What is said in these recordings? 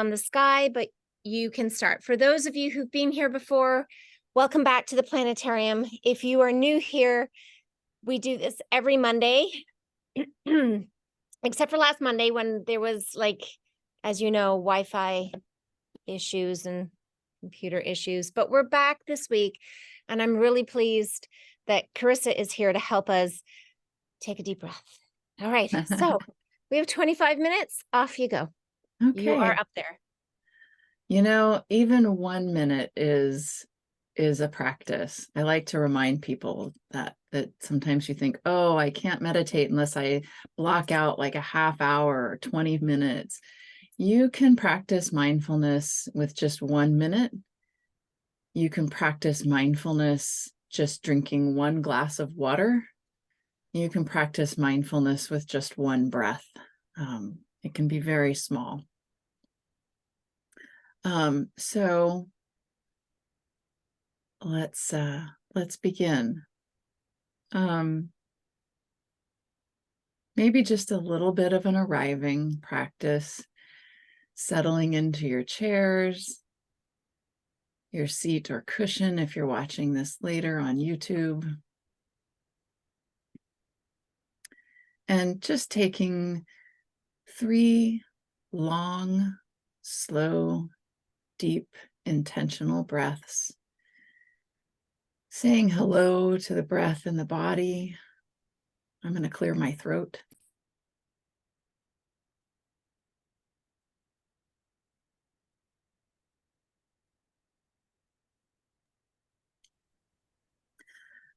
on the sky, but you can start. For those of you who've been here before, welcome back to the planetarium. If you are new here, we do this every Monday, except for last Monday when there was, like, as you know, Wi-Fi issues and computer issues, but we're back this week, and I'm really pleased that Carissa is here to help us take a deep breath. All right, so we have 25 minutes. Off you go. You are Okay. up there. You know, even 1 minute is a practice. I like to remind people that sometimes you think, oh, I can't meditate unless I block out like a half hour or 20 minutes. You can practice mindfulness with just 1 minute. You can practice mindfulness just drinking 1 glass of water. You can practice mindfulness with just 1 breath. It can be very small. So let's begin. Maybe just a little bit of an arriving practice, settling into your chairs, your seat or cushion if you're watching this later on YouTube. And just taking 3 long, slow, deep, intentional breaths. Saying hello to the breath in the body. I'm going to clear my throat.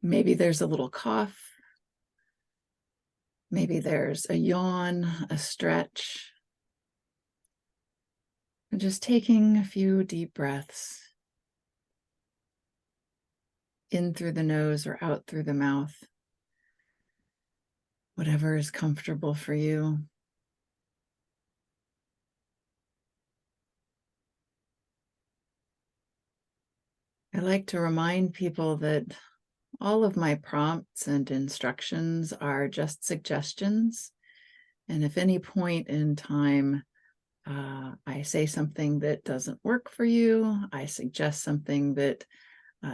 Maybe there's a little cough. Maybe there's a yawn, a stretch. And just taking a few deep breaths in through the nose or out through the mouth. Whatever is comfortable for you. I like to remind people that all of my prompts and instructions are just suggestions. And if any point in time I say something that doesn't work for you, I suggest something that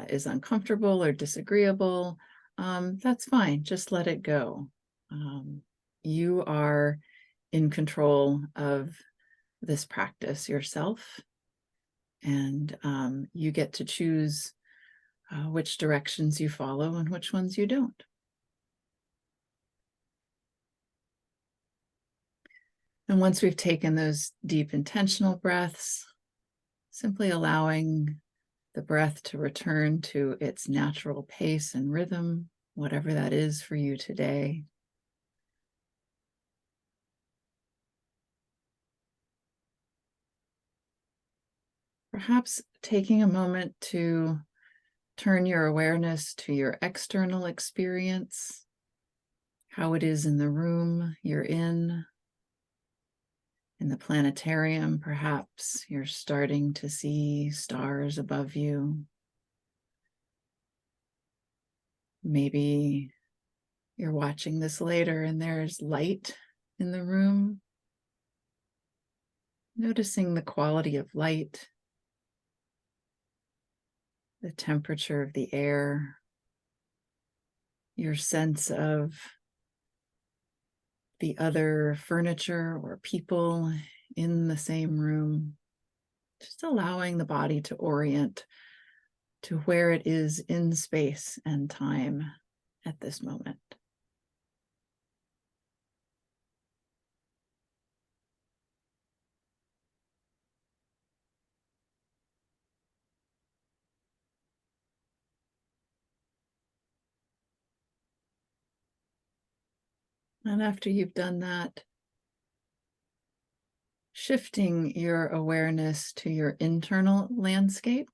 is uncomfortable or disagreeable, that's fine. Just let it go. You are in control of this practice yourself, and you get to choose which directions you follow and which ones you don't. And once we've taken those deep intentional breaths, simply allowing the breath to return to its natural pace and rhythm, whatever that is for you today. Perhaps taking a moment to turn your awareness to your external experience, how it is in the room you're in the planetarium. Perhaps you're starting to see stars above you. Maybe you're watching this later and there's light in the room. Noticing the quality of light, the temperature of the air, your sense of the other furniture or people in the same room, just allowing the body to orient to where it is in space and time at this moment. And after you've done that, shifting your awareness to your internal landscape,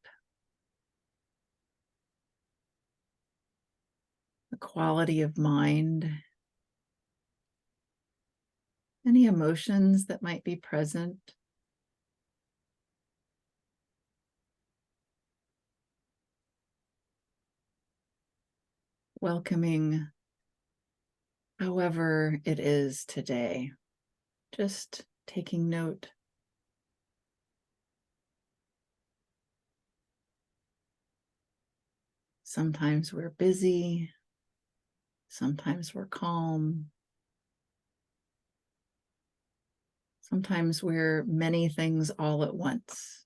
the quality of mind, any emotions that might be present. Welcoming however it is today, just taking note Sometimes we're busy. Sometimes we're calm. Sometimes we're many things all at once.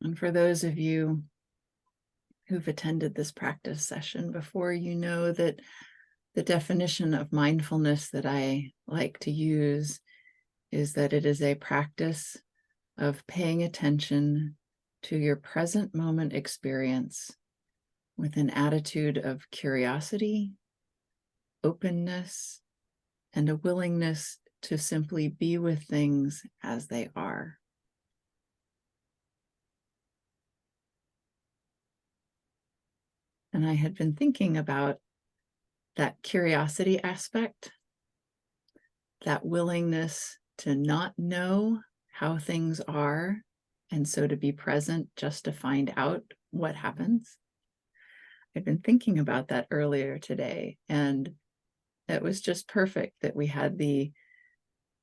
And for those of you who've attended this practice session before, you know that the definition of mindfulness that I like to use is that it is a practice of paying attention to your present moment experience with an attitude of curiosity, openness, and a willingness to simply be with things as they are. And I had been thinking about that curiosity aspect, that willingness to not know how things are, and so to be present just to find out what happens. I've been thinking about that earlier today, and it was just perfect that we had the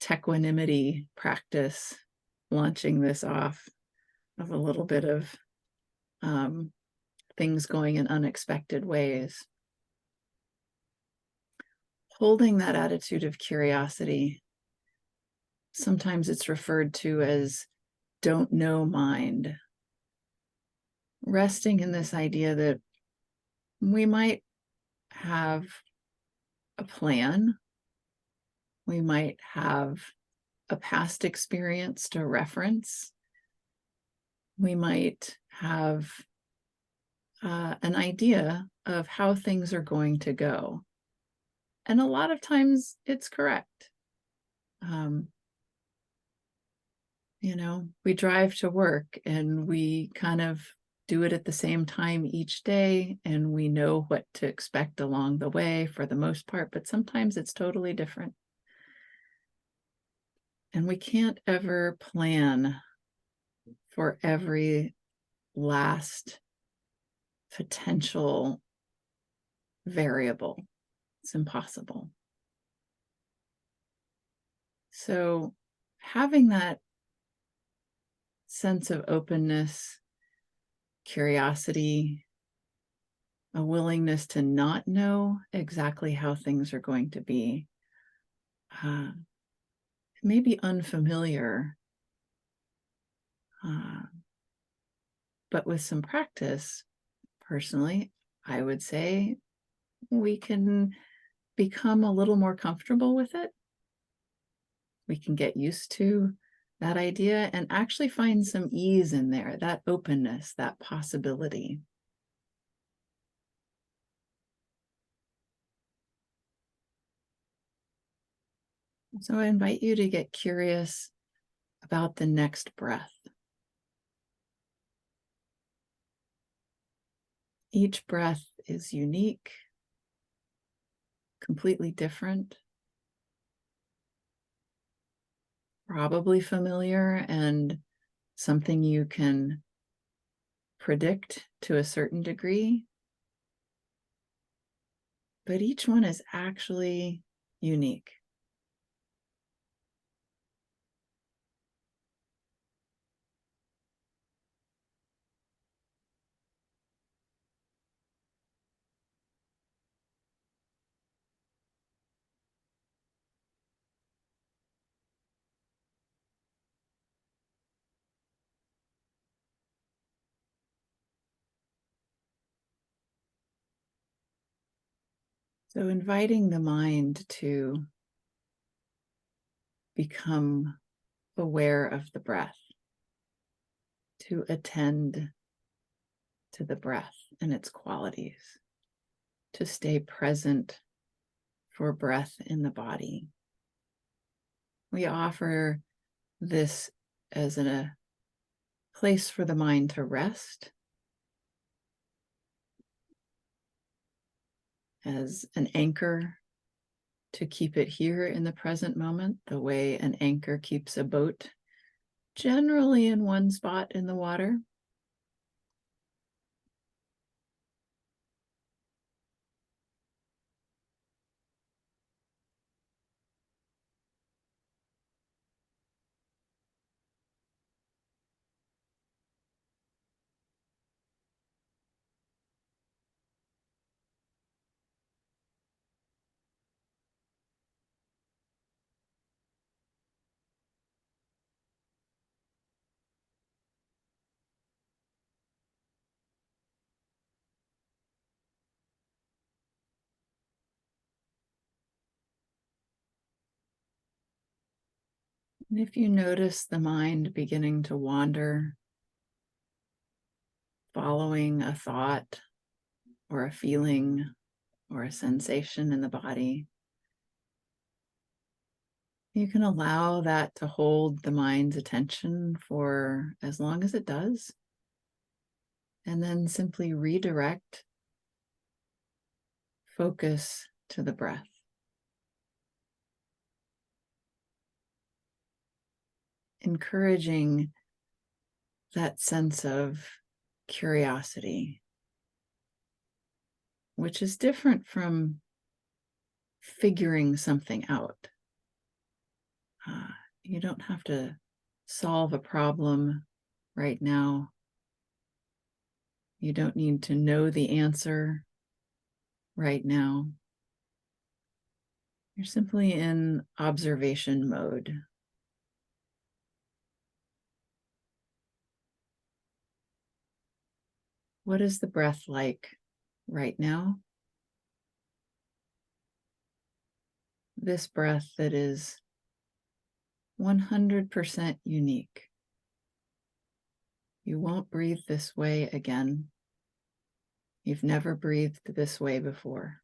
tequanimity practice launching this off of a little bit of things going in unexpected ways. Holding that attitude of curiosity, sometimes it's referred to as don't know mind. Resting in this idea that we might have a plan, we might have a past experience to reference, we might have an idea of how things are going to go. And a lot of times it's correct. We drive to work and we kind of do it at the same time each day, and we know what to expect along the way for the most part, but sometimes it's totally different. And we can't ever plan for every last potential variable. It's impossible. So having that sense of openness, curiosity, a willingness to not know exactly how things are going to be, it may be unfamiliar, but with some practice, personally, I would say we can become a little more comfortable with it. We can get used to that idea and actually find some ease in there, that openness, that possibility. So I invite you to get curious about the next breath. Each breath is unique, completely different, probably familiar and something you can predict to a certain degree, but each one is actually unique. So inviting the mind to become aware of the breath, to attend to the breath and its qualities, to stay present for breath in the body. We offer this as a place for the mind to rest, as an anchor to keep it here in the present moment, the way an anchor keeps a boat generally in one spot in the water. And if you notice the mind beginning to wander, following a thought or a feeling or a sensation in the body, you can allow that to hold the mind's attention for as long as it does, and then simply redirect focus to the breath. Encouraging that sense of curiosity, which is different from figuring something out. You don't have to solve a problem right now. You don't need to know the answer right now. You're simply in observation mode. What is the breath like right now? This breath that is 100% unique. You won't breathe this way again. You've never breathed this way before.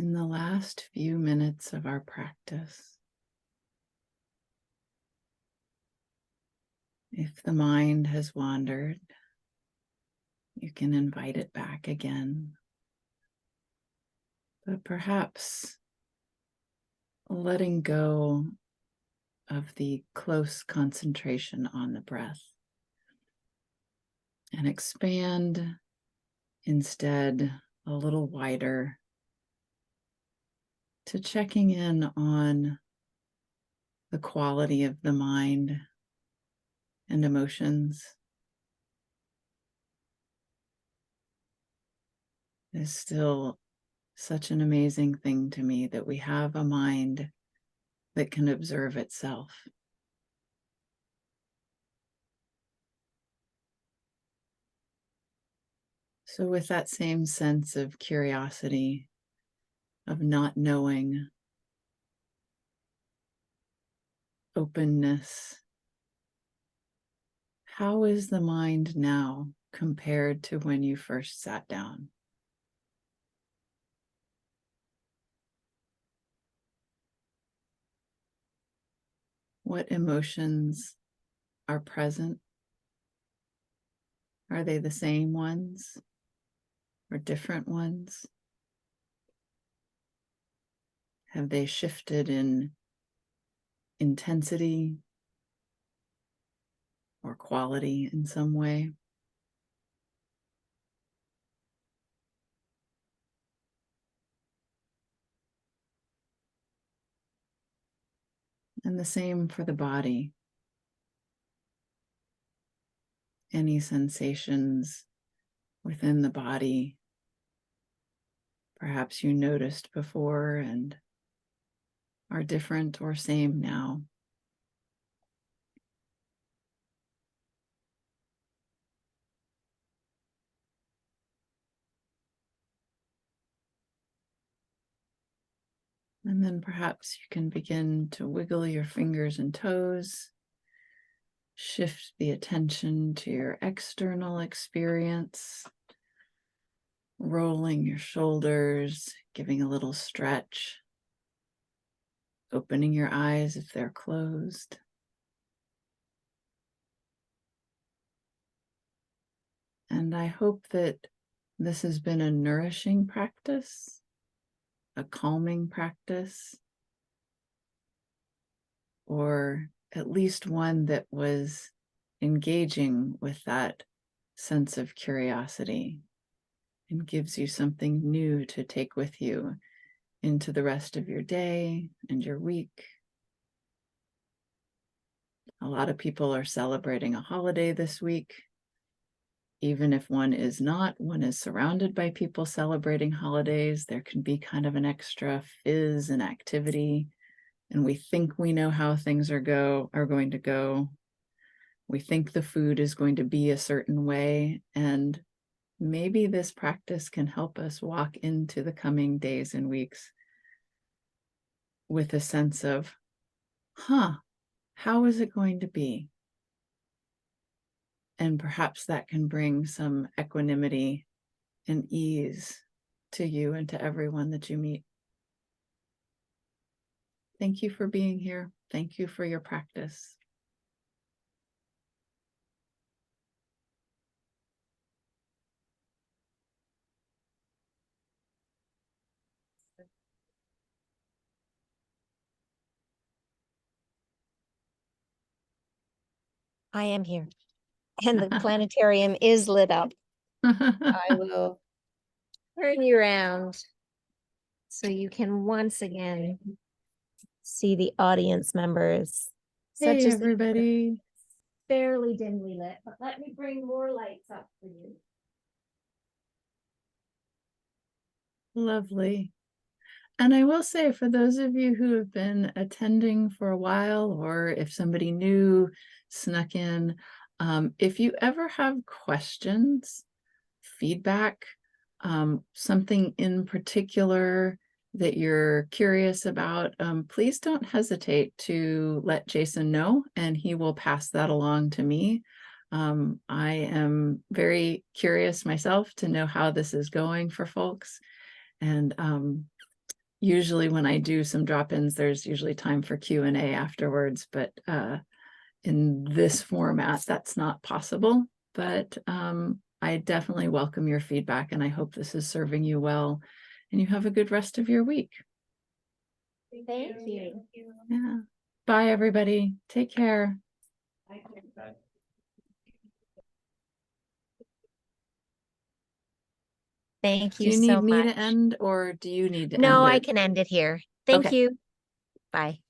in the last few minutes of our practice, if the mind has wandered, you can invite it back again. But perhaps letting go of the close concentration on the breath and expand instead a little wider to checking in on the quality of the mind and emotions. It is still such an amazing thing to me that we have a mind that can observe itself. So with that same sense of curiosity, of not knowing, openness, how is the mind now compared to when you first sat down? What emotions are present? Are they the same ones or different ones? Have they shifted in intensity or quality in some way? And the same for the body. Any sensations within the body perhaps you noticed before and are different or same now. And then perhaps you can begin to wiggle your fingers and toes, shift the attention to your external experience, rolling your shoulders, giving a little stretch, opening your eyes if they're closed. And I hope that this has been a nourishing practice, a calming practice, or at least one that was engaging with that sense of curiosity and gives you something new to take with you into the rest of your day and your week. A lot of people are celebrating a holiday this week. Even if one is not, one is surrounded by people celebrating holidays. There can be kind of an extra fizz and activity, and we think we know how things are going to go. We think the food is going to be a certain way, and maybe this practice can help us walk into the coming days and weeks with a sense of, how is it going to be? And perhaps that can bring some equanimity and ease to you and to everyone that you meet. Thank you for being here. Thank you for your practice. I am here. And the planetarium is lit up. I will turn you around so you can once again see the audience members. Hey, Such as everybody. fairly dimly lit, but let me bring more lights up for you. Lovely. And I will say, for those of you who have been attending for a while, or if somebody new snuck in, if you ever have questions, feedback, something in particular that you're curious about, please don't hesitate to let Jason know, and he will pass that along to me. I am very curious myself to know how this is going for folks. And usually when I do some drop-ins, there's usually time for Q&A afterwards, but in this format, that's not possible. But I definitely welcome your feedback, and I hope this is serving you well, and you have a good rest of your week. Thank you. Yeah. Bye, everybody. Take care. Thank Do you you so need me much. to end, or do you need to end No, I it? can end it here. Thank Okay. you. Bye.